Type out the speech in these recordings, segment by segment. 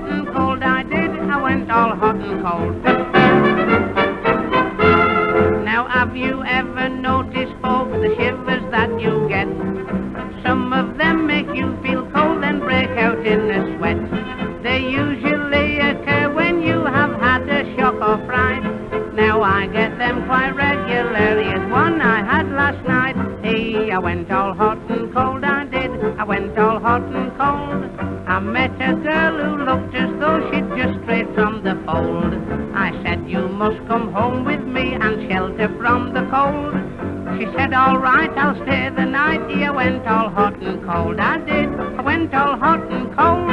and cold, I did. I went all hot and cold. Now have you ever noticed, folks, the shivers that you get? Some of them make you feel cold and break out in a sweat. They usually occur when you have had a shock or fright. Now I get them quite regularly, as one I had last night. Hey, I went all hot and cold, I did. I went all hot and cold. I met a girl who looked as though she'd just strayed from the fold. I said, you must come home with me and shelter from the cold. She said, all right, I'll stay the night. I went all hot and cold, I did. I went all hot and cold.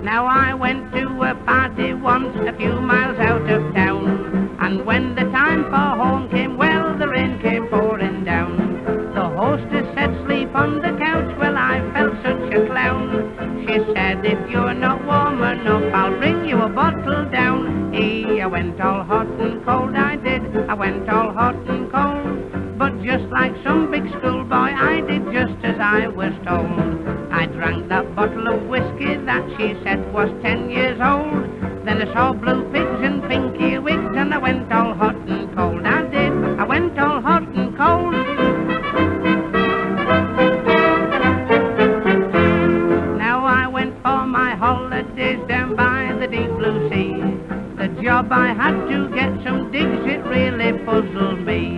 Now I went to a party once a few miles out of town, and when the time for home came, well, the rain came pouring down. The hostess said, sleep on the couch. Well, I felt such a clown. She said, if you're not warm enough, I'll bring you a bottle down. Hey, I went all hot and cold, I did. I went all hot and cold. But just like some big schoolboy, I did just as I was told. I drank that bottle of whiskey that she said was 10 years old. Then I saw blue pigs and pinky wigs, and I went all hot and cold, I did. I went all hot and cold. Now I went for my holidays down by the deep blue sea. The job I had to get some digs, it really puzzled me.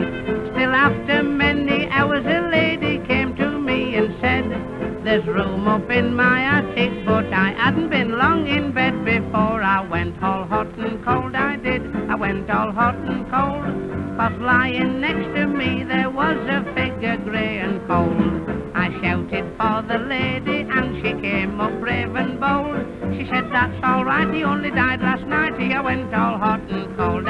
Still after many hours a lady came to me and said, there's room up in my attic, but I hadn't been long in bed before I went all hot and cold, I did. I went all hot and cold. 'Cause lying next to me there was a figure grey and cold. I shouted for the lady and she came up brave and bold. She said, that's all right, he only died last night. I went all hot and cold.